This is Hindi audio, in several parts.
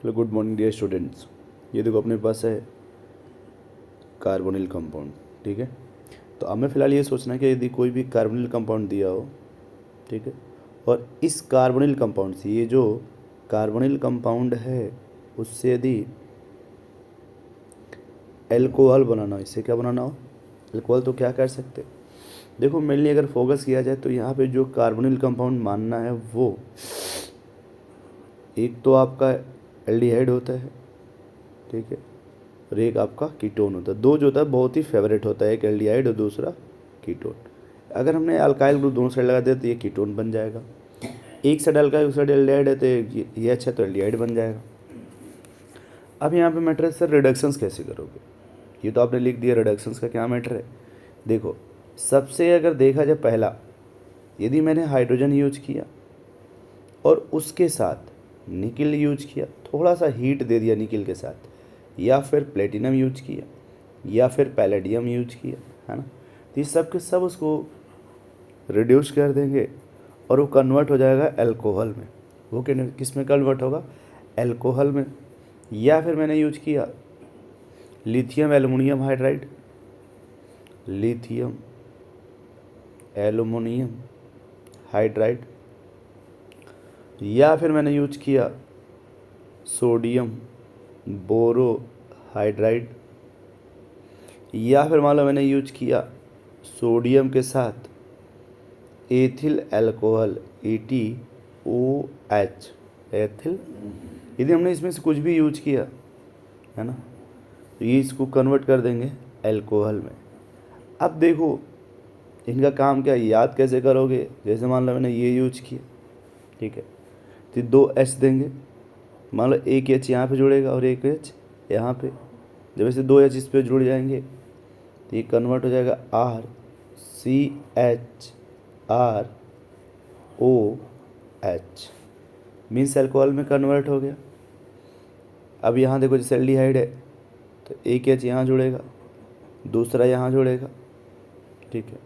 Hello, good morning dear students. ये देखो अपने पास है कार्बोनिल कंपाउंड। ठीक है, तो हमें फ़िलहाल ये सोचना है कि यदि कोई भी कार्बोनिल कंपाउंड दिया हो, ठीक है, और इस कार्बोनिल कंपाउंड से, ये जो कार्बोनिल कंपाउंड है उससे यदि एल्कोहल बनाना हो, इससे क्या बनाना हो, एल्कोहल, तो क्या कर सकते। देखो मेनली अगर फोकस किया जाए तो यहाँ पे जो कार्बोनिल कंपाउंड मानना है वो एक तो आपका एल्डिहाइड होता है, ठीक है, और एक आपका कीटोन होता है। दो जो होता है बहुत ही फेवरेट होता है, एक एल्डिहाइड और दूसरा कीटोन। अगर हमने अल्काइल ग्रुप दोनों साइड लगा दिया तो ये कीटोन बन जाएगा। एक साइड अल्काइल दूसरा साइड एल्डिहाइड है तो ये अच्छा तो एल्डिहाइड बन जाएगा। अब यहाँ पे मैटर है सर रिडक्शंस कैसे करोगे। ये तो आपने लिख दिया, रिडक्शंस का क्या मैटर है। देखो सबसे अगर देखा जाए पहला, यदि मैंने हाइड्रोजन यूज किया और उसके साथ निकिल यूज किया, थोड़ा सा हीट दे दिया निकिल के साथ, या फिर प्लेटिनम यूज किया या फिर पैलेडियम यूज किया, है ना, तो ये सब के सब उसको रिड्यूस कर देंगे और वो कन्वर्ट हो जाएगा अल्कोहल में। वो किस में कन्वर्ट होगा, अल्कोहल में। या फिर मैंने यूज किया lithium aluminium hydride, lithium aluminium hydride, या फिर मैंने यूज किया सोडियम बोरो हाइड्राइड, या फिर मान लो मैंने यूज किया सोडियम के साथ एथिल अल्कोहल ATOH, एथिल। यदि हमने इसमें से कुछ भी यूज किया, है ना, तो ये इसको कन्वर्ट कर देंगे अल्कोहल में। अब देखो इनका काम क्या है, याद कैसे करोगे। जैसे मान लो मैंने ये यूज किया, ठीक है, तो 2H देंगे। मान लो एक H यहाँ पे जुड़ेगा और एक H यहाँ पे, जब ऐसे 2H इस पे जुड़ जाएंगे तो ये कन्वर्ट हो जाएगा RCHROH, मीन्स अल्कोहल में कन्वर्ट हो गया। अब यहाँ देखो जैसे एल्डिहाइड है तो एक H यहाँ जुड़ेगा, दूसरा यहाँ जुड़ेगा, ठीक है,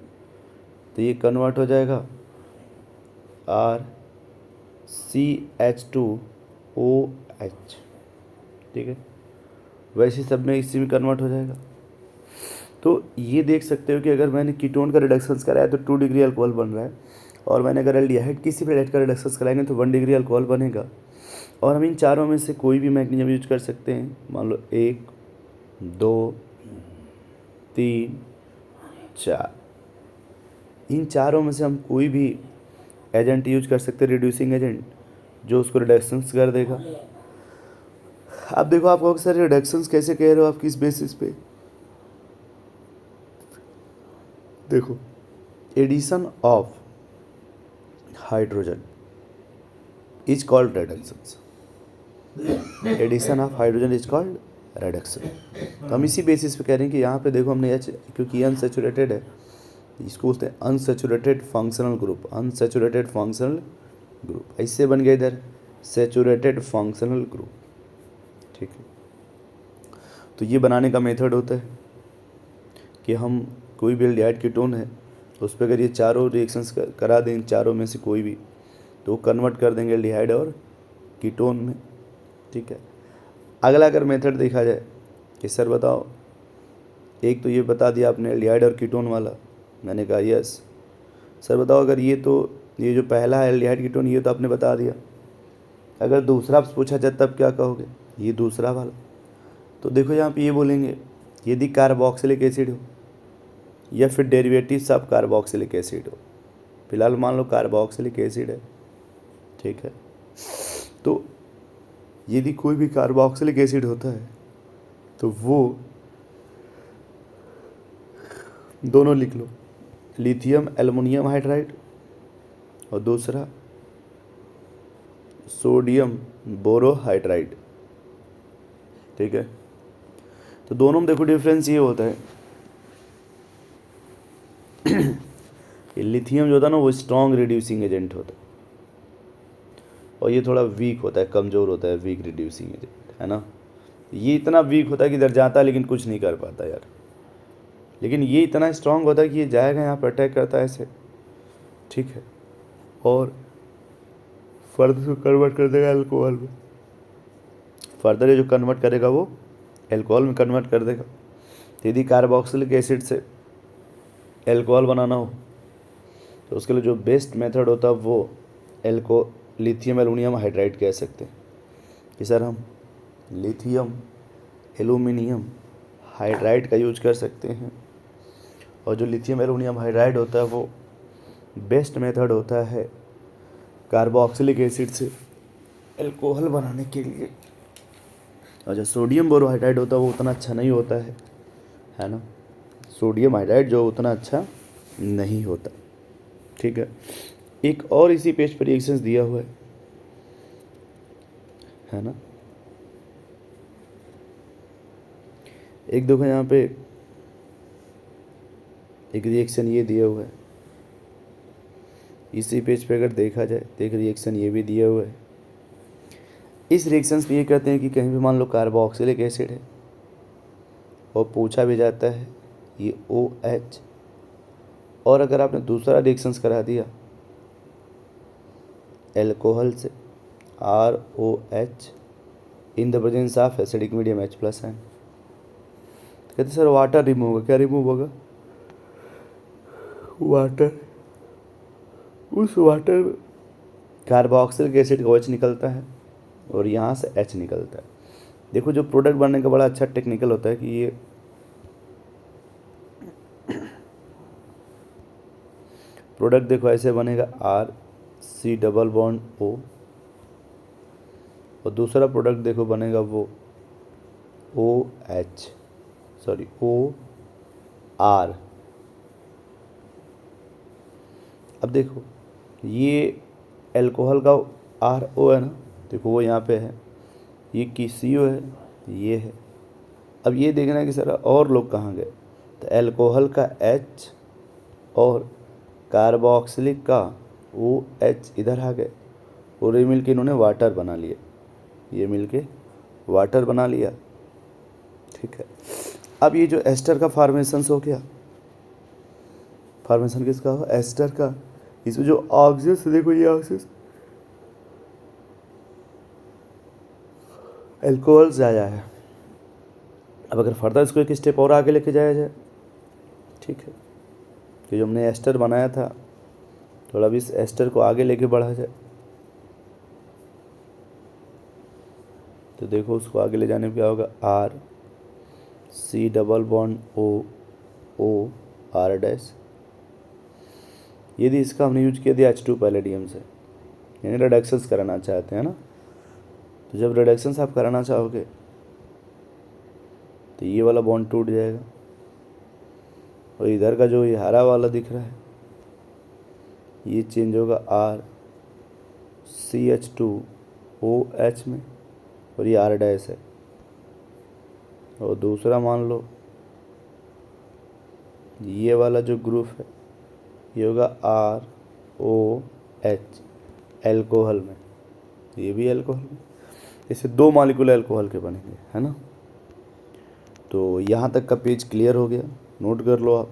तो ये कन्वर्ट हो जाएगा RCH2OH, ठीक है, वैसे सब में इसी में कन्वर्ट हो जाएगा। तो ये देख सकते हो कि अगर मैंने कीटोन का रिडक्शंस कराया तो 2 डिग्री अल्कोहल बन रहा है, और मैंने अगर एल्डिहाइड किसी भी एल्डिहाइड का रिडक्शंस कराएंगे तो 1 डिग्री अल्कोहल बनेगा। और हम इन चारों में से कोई भी मैकेनिज्म यूज कर सकते हैं। मान लो 1 2 3 4, इन चारों में से हम कोई भी एजेंट यूज कर सकते हैं, रिड्यूसिंग एजेंट, जो उसको रिडक्शंस कर देगा। अब देखो आपको अक्सर रिडक्शंस कैसे कह रहे हो आप, किस बेसिस पे। देखो addition of hydrogen is called reductions, addition of hydrogen is called reduction. तो हम इसी बेसिस पे कह रहे हैं कि यहाँ पे देखो हमने H, क्योंकि अनसेचुरेटेड है, इसको बोलते हैं unsaturated functional group, unsaturated functional group, ऐसे बन गया इधर सेचुरेटेड फंक्शनल ग्रुप, ठीक है। तो ये बनाने का मेथड होता है कि हम कोई भी एल्डिहाइड कीटोन है तो उस पर अगर ये चारों रिएक्शंस करा दें, चारों में से कोई भी, तो कन्वर्ट कर देंगे एल्डिहाइड और कीटोन में, ठीक है। अगला अगर मेथड देखा जाए कि सर बताओ, एक तो ये बता दिया आपने एल्डिहाइड और कीटोन वाला, मैंने कहा यस। सर बताओ अगर ये जो पहला है एल्डिहाइड कीटोन, ये तो आपने बता दिया, अगर दूसरा पूछा जाए तब क्या कहोगे, ये दूसरा वाला। तो देखो यहाँ पे ये बोलेंगे यदि कार्बोक्सिलिक एसिड हो या फिर डेरिवेटिव्स ऑफ कार्बोक्सिलिक एसिड हो। फिलहाल मान लो कार्बोक्सिलिक एसिड है, ठीक है, तो यदि कोई भी कार्बोक्सिलिक एसिड होता है तो वो दोनों लिख लो, लिथियम एल्युमिनियम हाइड्राइड और दूसरा सोडियम बोरोहाइड्राइड, ठीक है। तो दोनों में देखो डिफरेंस ये होता है कि लिथियम जो होता है ना वो स्ट्रॉन्ग रिड्यूसिंग एजेंट होता है, और ये थोड़ा वीक होता है, कमज़ोर होता है, वीक रिड्यूसिंग एजेंट, है ना। ये इतना वीक होता है कि इधर जाता है लेकिन कुछ नहीं कर पाता यार, लेकिन ये इतना स्ट्रांग होता है कि ये जाएगा यहाँ पर अटैक करता है ऐसे, ठीक है, और फर्द से कन्वर्ट कर देगा अल्कोहल में। फर्दर ये जो कन्वर्ट करेगा वो एल्कोहल में कन्वर्ट कर देगा। तो यदि कार्बोक्सिलिक एसिड से एल्कोहल बनाना हो तो उसके लिए जो बेस्ट मेथड होता है वो लिथियम एल्युमिनियम हाइड्राइड कह सकते हैं कि सर हम लिथियम एल्युमिनियम हाइड्राइड का यूज कर सकते हैं। और जो लिथियम एल्युमिनियम हाइड्राइड होता है वो बेस्ट मेथड होता है कार्बोक्सिलिक एसिड से एल्कोहल बनाने के लिए। और जो सोडियम बोरोहाइड्राइड होता है वो उतना अच्छा नहीं होता है ना। सोडियम हाइड्राइड जो उतना अच्छा नहीं होता, ठीक है। एक और इसी पेज पर रिएक्शंस दिया हुआ है ना। एक देखो यहाँ पे एक रिएक्शन ये दिया हुआ है, इसी पेज पे अगर देखा जाए तो एक रिएक्शन ये भी दिया हुआ है। इस रिएक्शंस में ये कहते हैं कि कहीं भी मान लो कार्बोक्सिलिक एसिड है और पूछा भी जाता है ये OH, और अगर आपने दूसरा रिएक्शंस करा दिया एल्कोहल से ROH in the presence of acidic medium H+ ion, कहते सर वाटर रिमूव होगा। क्या रिमूव होगा? वाटर। उस वाटर में कार्बोक्सिलिक एसिड का OH निकलता है और यहाँ से H निकलता है। देखो जो प्रोडक्ट बनने का बड़ा अच्छा टेक्निकल होता है कि ये प्रोडक्ट देखो ऐसे बनेगा RC≡O, और दूसरा प्रोडक्ट देखो बनेगा वो OR। अब देखो ये एल्कोहल का RO है ना, देखो वो यहाँ पे है, ये की CO है, ये है। अब ये देखना है कि सर और लोग कहाँ गए, तो एल्कोहल का H और कार्बोक्सिलिक का OH इधर आ गए और ये मिलके इन्होंने वाटर बना लिया, ये मिलके वाटर बना लिया, ठीक है। अब ये जो एस्टर का फॉर्मेशन हो गया, फॉर्मेशन किसका हो? एस्टर का। इसमें जो ऑक्सीजन देखो ये ऑक्सीजन एल्कोहल से आया है। अब अगर फर्दर इसको एक स्टेप और आगे लेके जाया जाए, ठीक है, कि जो हमने एस्टर बनाया था थोड़ा भी इस एस्टर को आगे लेके बढ़ा जाए, तो देखो उसको आगे ले जाने में क्या होगा RC≡O OR'। यदि इसका हमने यूज किया दिया H2 पैलेडियम से, यानी रिडक्शंस कराना चाहते हैं ना, तो जब रिडक्शंस आप कराना चाहोगे तो ये वाला बॉन्ड टूट जाएगा और इधर का जो ये हरा वाला दिख रहा है ये चेंज होगा RCH2OH में, और ये R' है। और दूसरा मान लो ये वाला जो ग्रुप है ये होगा ROH एल्कोहल में, ये भी एल्कोहल में। इससे 2 मॉलिक्यूल एल्कोहल के बनेंगे, है ना। तो यहाँ तक का पेज क्लियर हो गया, नोट कर लो आप।